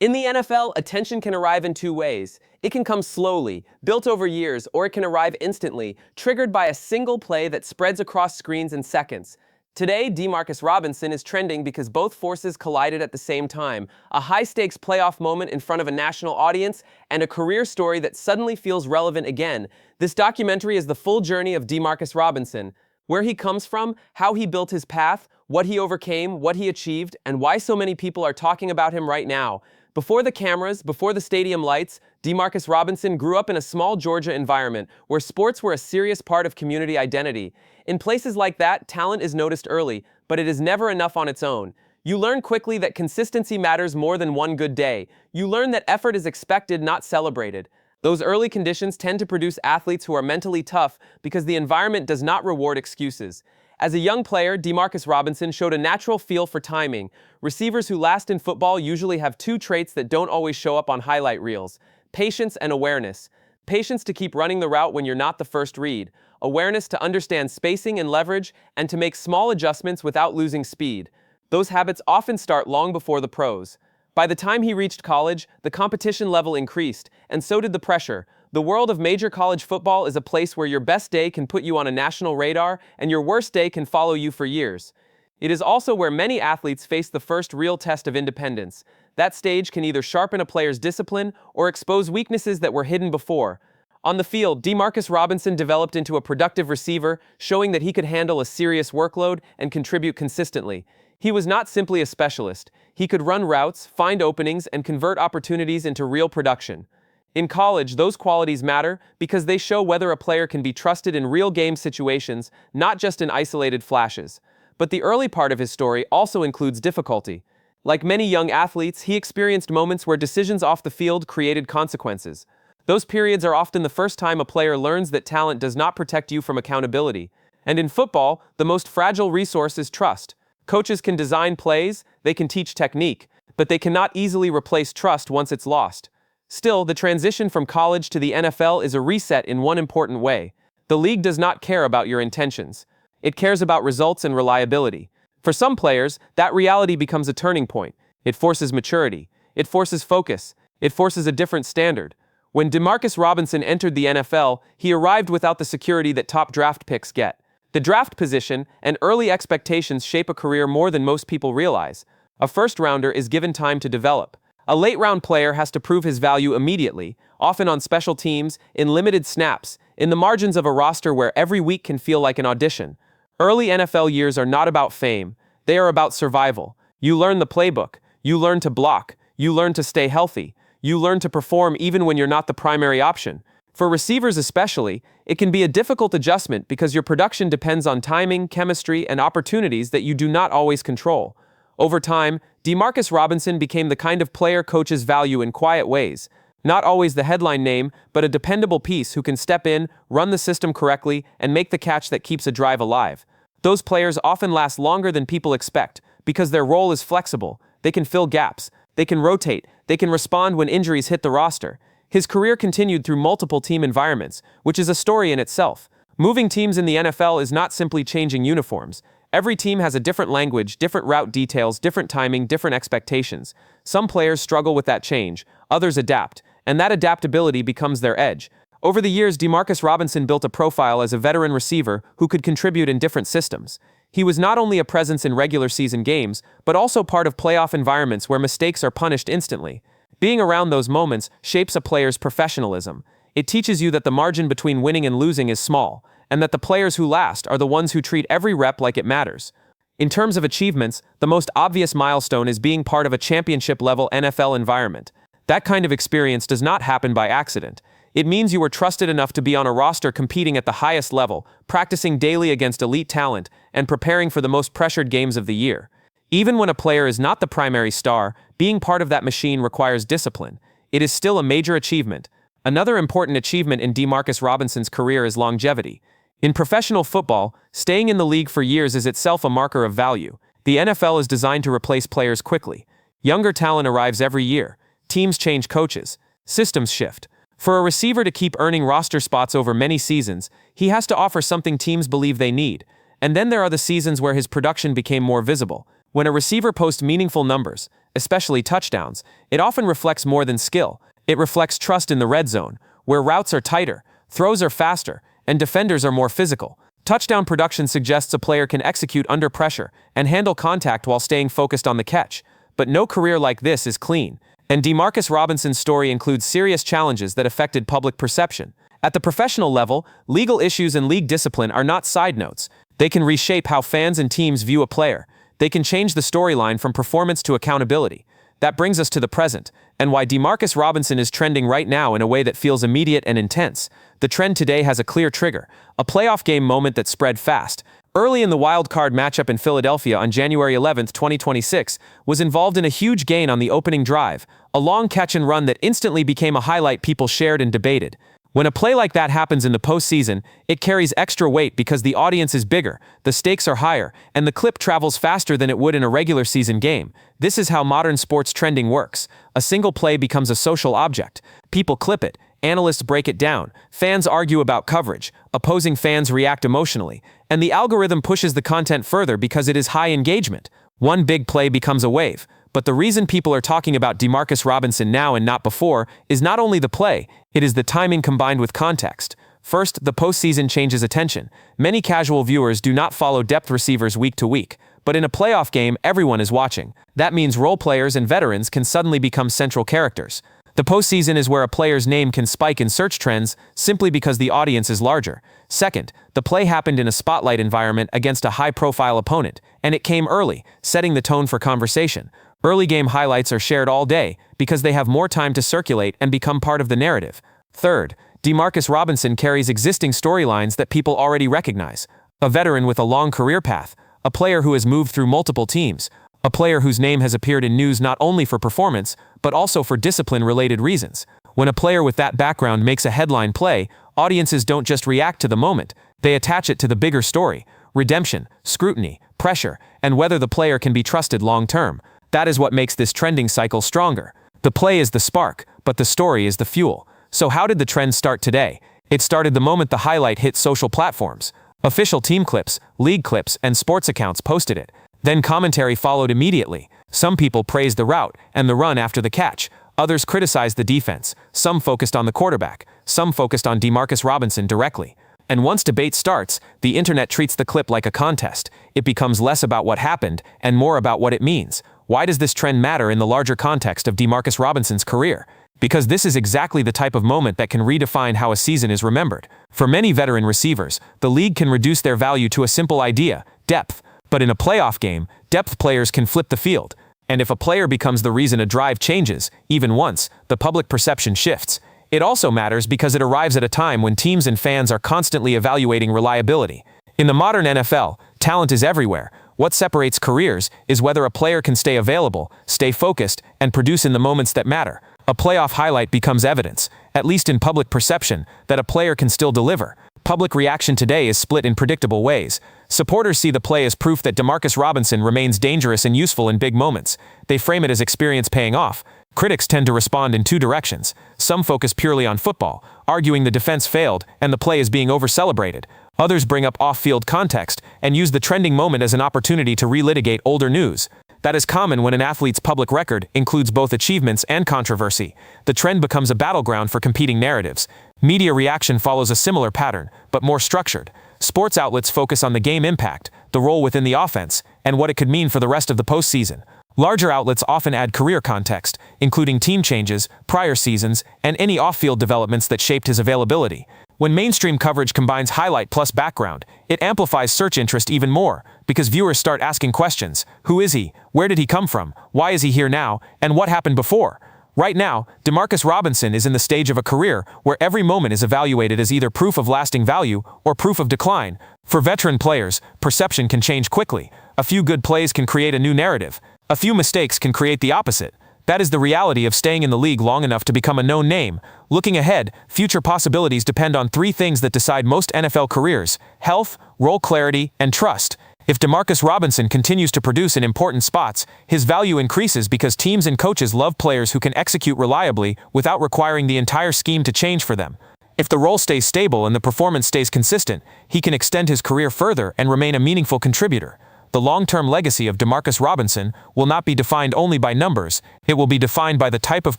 In the NFL, attention can arrive in two ways. It can come slowly, built over years, or it can arrive instantly, triggered by a single play that spreads across screens in seconds. Today, DeMarcus Robinson is trending because both forces collided at the same time. A high-stakes playoff moment in front of a national audience, and a career story that suddenly feels relevant again. This documentary is the full journey of DeMarcus Robinson. Where he comes from, how he built his path, what he overcame, what he achieved, and why so many people are talking about him right now. Before the cameras, before the stadium lights, DeMarcus Robinson grew up in a small Georgia environment where sports were a serious part of community identity. In places like that, talent is noticed early, but it is never enough on its own. You learn quickly that consistency matters more than one good day. You learn that effort is expected, not celebrated. Those early conditions tend to produce athletes who are mentally tough because the environment does not reward excuses. As a young player, DeMarcus Robinson showed a natural feel for timing. Receivers who last in football usually have two traits that don't always show up on highlight reels: patience and awareness. Patience to keep running the route when you're not the first read. Awareness to understand spacing and leverage, and to make small adjustments without losing speed. Those habits often start long before the pros. By the time he reached college, the competition level increased, and so did the pressure. The world of major college football is a place where your best day can put you on a national radar, and your worst day can follow you for years. It is also where many athletes face the first real test of independence. That stage can either sharpen a player's discipline or expose weaknesses that were hidden before. On the field, DeMarcus Robinson developed into a productive receiver, showing that he could handle a serious workload and contribute consistently. He was not simply a specialist. He could run routes, find openings, and convert opportunities into real production. In college, those qualities matter because they show whether a player can be trusted in real game situations, not just in isolated flashes. But the early part of his story also includes difficulty. Like many young athletes, he experienced moments where decisions off the field created consequences. Those periods are often the first time a player learns that talent does not protect you from accountability. And in football, the most fragile resource is trust. Coaches can design plays, they can teach technique, but they cannot easily replace trust once it's lost. Still, the transition from college to the NFL is a reset in one important way. The league does not care about your intentions. It cares about results and reliability. For some players, that reality becomes a turning point. It forces maturity. It forces focus. It forces a different standard. When DeMarcus Robinson entered the NFL, he arrived without the security that top draft picks get. The draft position and early expectations shape a career more than most people realize. A first-rounder is given time to develop. A late-round player has to prove his value immediately, often on special teams, in limited snaps, in the margins of a roster where every week can feel like an audition. Early NFL years are not about fame. They are about survival. You learn the playbook. You learn to block. You learn to stay healthy. You learn to perform even when you're not the primary option. For receivers especially, it can be a difficult adjustment because your production depends on timing, chemistry, and opportunities that you do not always control. Over time, DeMarcus Robinson became the kind of player coaches value in quiet ways. Not always the headline name, but a dependable piece who can step in, run the system correctly, and make the catch that keeps a drive alive. Those players often last longer than people expect because their role is flexible. They can fill gaps. They can rotate. They can respond when injuries hit the roster. His career continued through multiple team environments, which is a story in itself. Moving teams in the NFL is not simply changing uniforms. Every team has a different language, different route details, different timing, different expectations. Some players struggle with that change, others adapt, and that adaptability becomes their edge. Over the years, DeMarcus Robinson built a profile as a veteran receiver who could contribute in different systems. He was not only a presence in regular season games, but also part of playoff environments where mistakes are punished instantly. Being around those moments shapes a player's professionalism. It teaches you that the margin between winning and losing is small, and that the players who last are the ones who treat every rep like it matters. In terms of achievements, the most obvious milestone is being part of a championship-level NFL environment. That kind of experience does not happen by accident. It means you were trusted enough to be on a roster competing at the highest level, practicing daily against elite talent, and preparing for the most pressured games of the year. Even when a player is not the primary star, being part of that machine requires discipline. It is still a major achievement. Another important achievement in DeMarcus Robinson's career is longevity. In professional football, staying in the league for years is itself a marker of value. The NFL is designed to replace players quickly. Younger talent arrives every year. Teams change coaches. Systems shift. For a receiver to keep earning roster spots over many seasons, he has to offer something teams believe they need. And then there are the seasons where his production became more visible. When a receiver posts meaningful numbers, especially touchdowns, it often reflects more than skill. It reflects trust in the red zone, where routes are tighter, throws are faster, and defenders are more physical. Touchdown production suggests a player can execute under pressure and handle contact while staying focused on the catch. But no career like this is clean, and DeMarcus Robinson's story includes serious challenges that affected public perception. At the professional level, legal issues and league discipline are not side notes. They can reshape how fans and teams view a player. They can change the storyline from performance to accountability. That brings us to the present, and why DeMarcus Robinson is trending right now in a way that feels immediate and intense. The trend today has a clear trigger, a playoff game moment that spread fast. Early in the wild card matchup in Philadelphia on January 11, 2026, was involved in a huge gain on the opening drive, a long catch and run that instantly became a highlight people shared and debated. When a play like that happens in the postseason, it carries extra weight because the audience is bigger, the stakes are higher, and the clip travels faster than it would in a regular season game. This is how modern sports trending works. A single play becomes a social object. People clip it, analysts break it down, fans argue about coverage, opposing fans react emotionally, and the algorithm pushes the content further because it is high engagement. One big play becomes a wave. But the reason people are talking about DeMarcus Robinson now and not before is not only the play, it is the timing combined with context. First, the postseason changes attention. Many casual viewers do not follow depth receivers week to week, but in a playoff game, everyone is watching. That means role players and veterans can suddenly become central characters. The postseason is where a player's name can spike in search trends simply because the audience is larger. Second, the play happened in a spotlight environment against a high-profile opponent, and it came early, setting the tone for conversation. Early game highlights are shared all day because they have more time to circulate and become part of the narrative. Third, DeMarcus Robinson carries existing storylines that people already recognize. A veteran with a long career path, a player who has moved through multiple teams, a player whose name has appeared in news not only for performance, but also for discipline-related reasons. When a player with that background makes a headline play, audiences don't just react to the moment, they attach it to the bigger story: redemption, scrutiny, pressure, and whether the player can be trusted long-term. That is what makes this trending cycle stronger. The play is the spark, but the story is the fuel. So how did the trend start today? It started the moment the highlight hit social platforms. Official team clips, league clips, and sports accounts posted it. Then commentary followed immediately. Some people praised the route and the run after the catch. Others criticized the defense. Some focused on the quarterback. Some focused on DeMarcus Robinson directly. And once debate starts, the internet treats the clip like a contest. It becomes less about what happened and more about what it means. Why does this trend matter in the larger context of DeMarcus Robinson's career? Because this is exactly the type of moment that can redefine how a season is remembered. For many veteran receivers, the league can reduce their value to a simple idea: depth. But in a playoff game, depth players can flip the field. And if a player becomes the reason a drive changes, even once, the public perception shifts. It also matters because it arrives at a time when teams and fans are constantly evaluating reliability. In the modern NFL, talent is everywhere. What separates careers is whether a player can stay available, stay focused, and produce in the moments that matter. A playoff highlight becomes evidence, at least in public perception, that a player can still deliver. Public reaction today is split in predictable ways. Supporters see the play as proof that DeMarcus Robinson remains dangerous and useful in big moments. They frame it as experience paying off. Critics tend to respond in two directions. Some focus purely on football, arguing the defense failed and the play is being over-celebrated. Others bring up off-field context and use the trending moment as an opportunity to relitigate older news. That is common when an athlete's public record includes both achievements and controversy. The trend becomes a battleground for competing narratives. Media reaction follows a similar pattern, but more structured. Sports outlets focus on the game impact, the role within the offense, and what it could mean for the rest of the postseason. Larger outlets often add career context, including team changes, prior seasons, and any off-field developments that shaped his availability. When mainstream coverage combines highlight plus background, it amplifies search interest even more, because viewers start asking questions. Who is he? Where did he come from? Why is he here now? And what happened before? Right now, DeMarcus Robinson is in the stage of a career where every moment is evaluated as either proof of lasting value or proof of decline. For veteran players, perception can change quickly. A few good plays can create a new narrative. A few mistakes can create the opposite. That is the reality of staying in the league long enough to become a known name. Looking ahead, future possibilities depend on three things that decide most NFL careers: health, role clarity, and trust. If DeMarcus Robinson continues to produce in important spots, his value increases because teams and coaches love players who can execute reliably without requiring the entire scheme to change for them. If the role stays stable and the performance stays consistent, he can extend his career further and remain a meaningful contributor. the long-term legacy of DeMarcus Robinson will not be defined only by numbers, it will be defined by the type of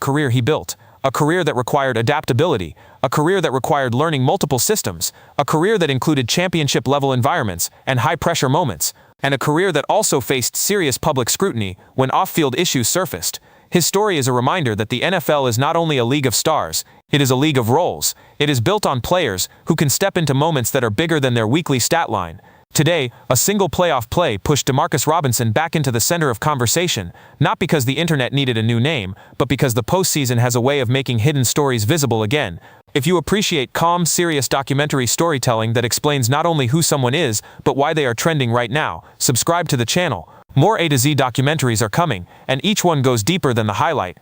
career he built. A career that required adaptability, a career that required learning multiple systems, a career that included championship-level environments and high-pressure moments, and a career that also faced serious public scrutiny when off-field issues surfaced. His story is a reminder that the NFL is not only a league of stars, it is a league of roles. It is built on players who can step into moments that are bigger than their weekly stat line. Today, a single playoff play pushed DeMarcus Robinson back into the center of conversation, not because the internet needed a new name, but because the postseason has a way of making hidden stories visible again. If you appreciate calm, serious documentary storytelling that explains not only who someone is, but why they are trending right now, subscribe to the channel. More A to Z documentaries are coming, and each one goes deeper than the highlight.